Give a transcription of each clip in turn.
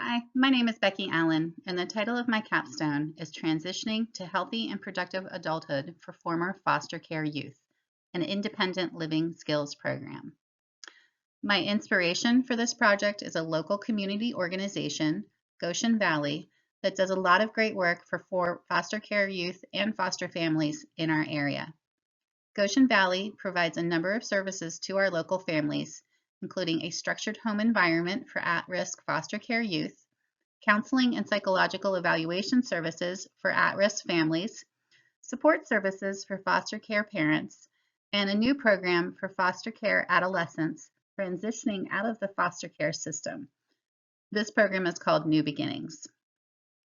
Hi, my name is Becky Allen, and the title of my capstone is Transitioning to Healthy and Productive Adulthood for Former Foster Care Youth, an Independent Living Skills Program. My inspiration for this project is a local community organization, Goshen Valley, that does a lot of great work for foster care youth and foster families in our area. Goshen Valley provides a number of services to our local families, including a structured home environment for at-risk foster care youth, counseling and psychological evaluation services for at-risk families, support services for foster care parents, and a new program for foster care adolescents transitioning out of the foster care system. This program is called New Beginnings.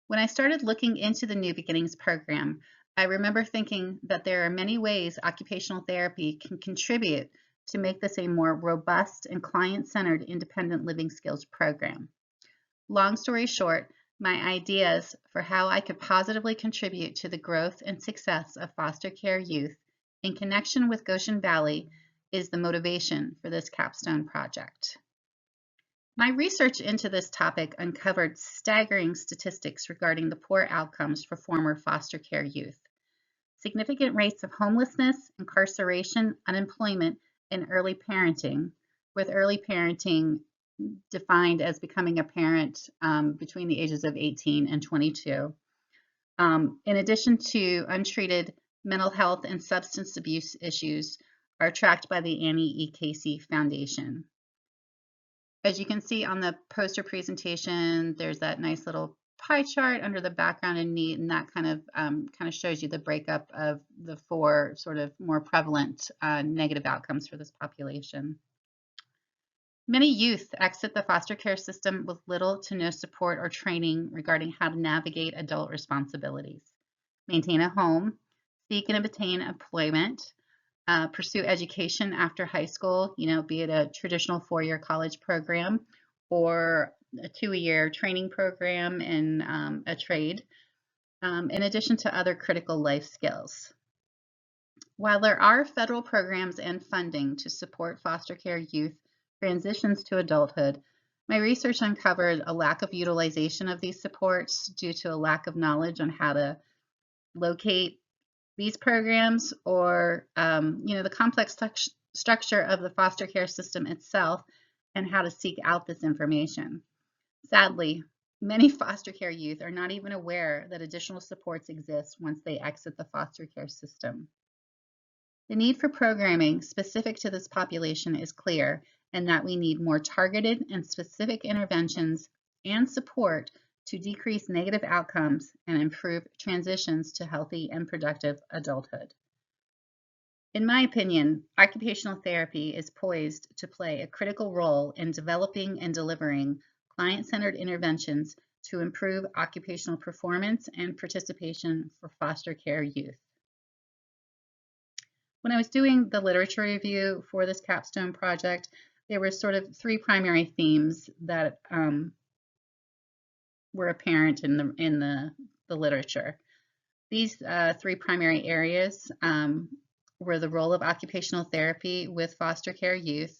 When I started looking into the New Beginnings program, I remember thinking that there are many ways occupational therapy can contribute to make this a more robust and client-centered independent living skills program. Long story short, my ideas for how I could positively contribute to the growth and success of foster care youth in connection with Goshen Valley is the motivation for this capstone project. My research into this topic uncovered staggering statistics regarding the poor outcomes for former foster care youth. Significant rates of homelessness, incarceration, unemployment, and early parenting, with early parenting defined as becoming a parent between the ages of 18 and 22. In addition to untreated mental health and substance abuse issues are tracked by the Annie E. Casey Foundation. As you can see on the poster presentation, there's that nice little pie chart under the background and neat, and that kind of shows you the breakup of the four sort of more prevalent negative outcomes for this population. Many youth exit the foster care system with little to no support or training regarding how to navigate adult responsibilities, maintain a home, seek and obtain employment, pursue education after high school, be it a traditional four-year college program or a two-year training program in a trade, in addition to other critical life skills. While there are federal programs and funding to support foster care youth transitions to adulthood, my research uncovered a lack of utilization of these supports due to a lack of knowledge on how to locate these programs or the complex structure of the foster care system itself and how to seek out this information. Sadly, many foster care youth are not even aware that additional supports exist once they exit the foster care system. The need for programming specific to this population is clear, and that we need more targeted and specific interventions and support to decrease negative outcomes and improve transitions to healthy and productive adulthood. In my opinion, occupational therapy is poised to play a critical role in developing and delivering client-centered interventions to improve occupational performance and participation for foster care youth. When I was doing the literature review for this capstone project, there were sort of three primary themes that were apparent in the literature. These three primary areas were the role of occupational therapy with foster care youth,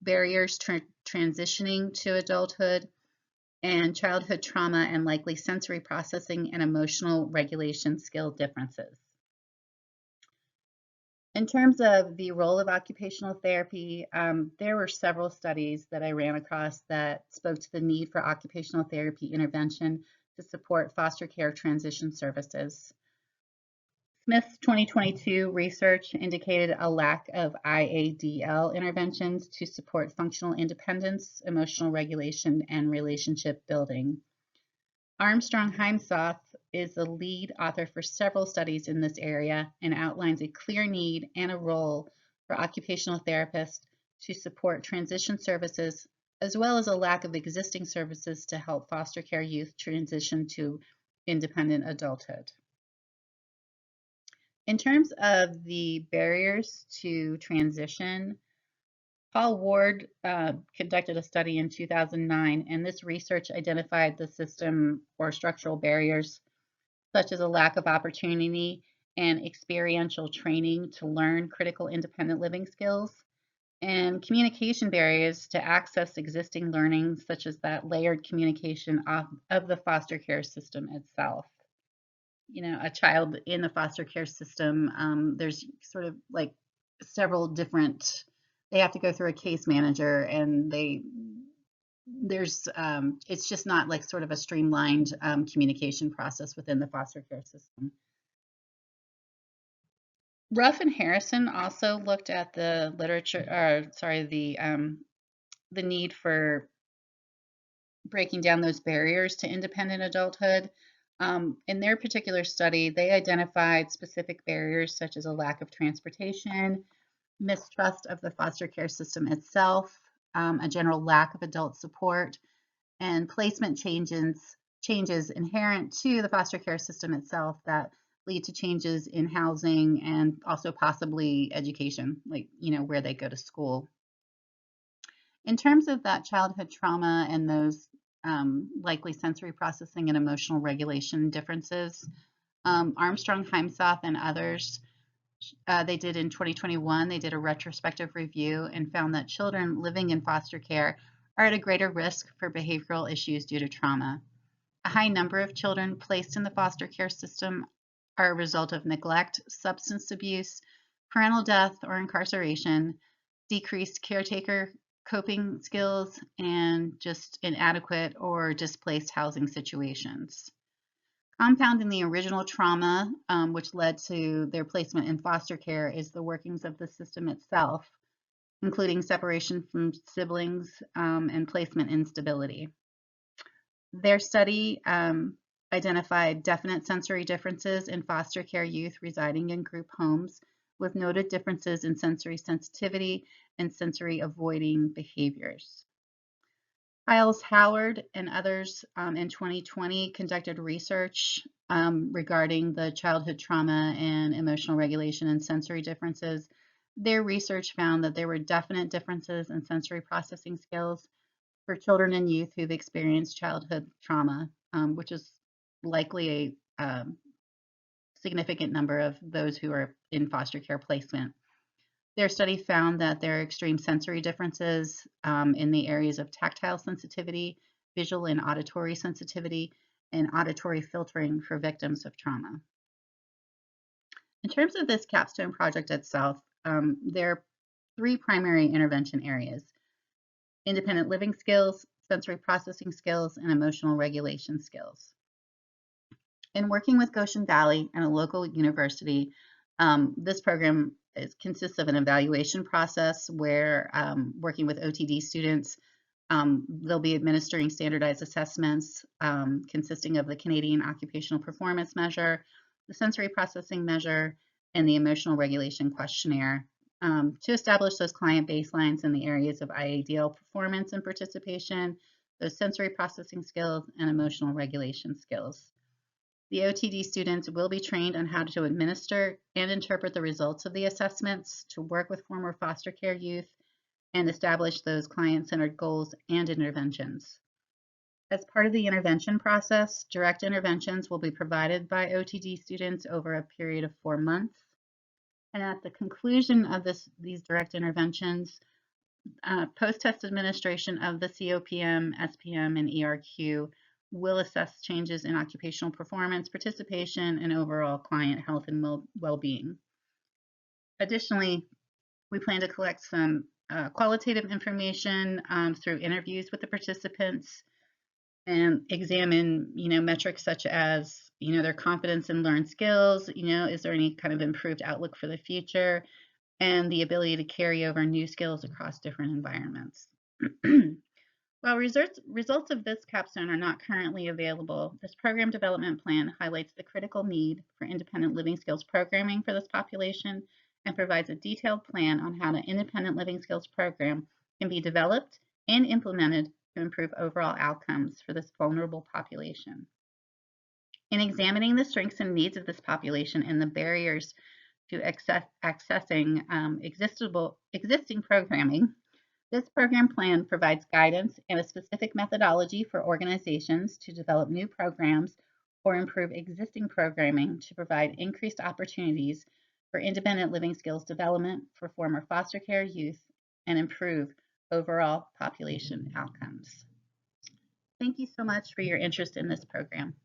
barriers transitioning to adulthood, and childhood trauma and likely sensory processing and emotional regulation skill differences. In terms of the role of occupational therapy, there were several studies that I ran across that spoke to the need for occupational therapy intervention to support foster care transition services. Smith's 2022 research indicated a lack of IADL interventions to support functional independence, emotional regulation, and relationship building. Armstrong Heimsoth is the lead author for several studies in this area and outlines a clear need and a role for occupational therapists to support transition services, as well as a lack of existing services to help foster care youth transition to independent adulthood. In terms of the barriers to transition, Paul Ward conducted a study in 2009, and this research identified the system or structural barriers such as a lack of opportunity and experiential training to learn critical independent living skills, and communication barriers to access existing learning, such as that layered communication of the foster care system itself. A child in the foster care system, there's sort of like several different, they have to go through a case manager, and it's just not like sort of a streamlined communication process within the foster care system. Ruff and Harrison also looked at the literature, the need for breaking down those barriers to independent adulthood. In their particular study, they identified specific barriers such as a lack of transportation, mistrust of the foster care system itself, a general lack of adult support, and placement changes inherent to the foster care system itself that lead to changes in housing and also possibly education, like, where they go to school. In terms of that childhood trauma and those likely sensory processing and emotional regulation differences, Armstrong, Heimsoth, and others, they did in 2021, they did a retrospective review and found that children living in foster care are at a greater risk for behavioral issues due to trauma. A high number of children placed in the foster care system are a result of neglect, substance abuse, parental death or incarceration, decreased caretaker coping skills, and just inadequate or displaced housing situations. Compounding the original trauma, which led to their placement in foster care, is the workings of the system itself, including separation from siblings and placement instability. Their study identified definite sensory differences in foster care youth residing in group homes, with noted differences in sensory sensitivity and sensory avoiding behaviors. Hiles Howard and others in 2020 conducted research regarding the childhood trauma and emotional regulation and sensory differences. Their research found that there were definite differences in sensory processing skills for children and youth who've experienced childhood trauma, which is likely a significant number of those who are in foster care placement. Their study found that there are extreme sensory differences in the areas of tactile sensitivity, visual and auditory sensitivity, and auditory filtering for victims of trauma. In terms of this capstone project itself, there are 3 primary intervention areas: independent living skills, sensory processing skills, and emotional regulation skills. In working with Goshen Valley and a local university, this program consists of an evaluation process where, working with OTD students, they'll be administering standardized assessments consisting of the Canadian Occupational Performance Measure, the Sensory Processing Measure, and the Emotional Regulation Questionnaire to establish those client baselines in the areas of IADL performance and participation, those sensory processing skills, and emotional regulation skills. The OTD students will be trained on how to administer and interpret the results of the assessments, to work with former foster care youth, and establish those client-centered goals and interventions. As part of the intervention process, direct interventions will be provided by OTD students over a period of 4 months. And at the conclusion of these direct interventions, post-test administration of the COPM, SPM, and ERQ will assess changes in occupational performance, participation, and overall client health and well-being. Additionally, we plan to collect some qualitative information through interviews with the participants and examine, metrics such as, their confidence in learned skills, is there any kind of improved outlook for the future, and the ability to carry over new skills across different environments. While results of this capstone are not currently available, this program development plan highlights the critical need for independent living skills programming for this population and provides a detailed plan on how the independent living skills program can be developed and implemented to improve overall outcomes for this vulnerable population. In examining the strengths and needs of this population and the barriers to accessing existing programming, this program plan provides guidance and a specific methodology for organizations to develop new programs or improve existing programming to provide increased opportunities for independent living skills development for former foster care youth and improve overall population outcomes. Thank you so much for your interest in this program.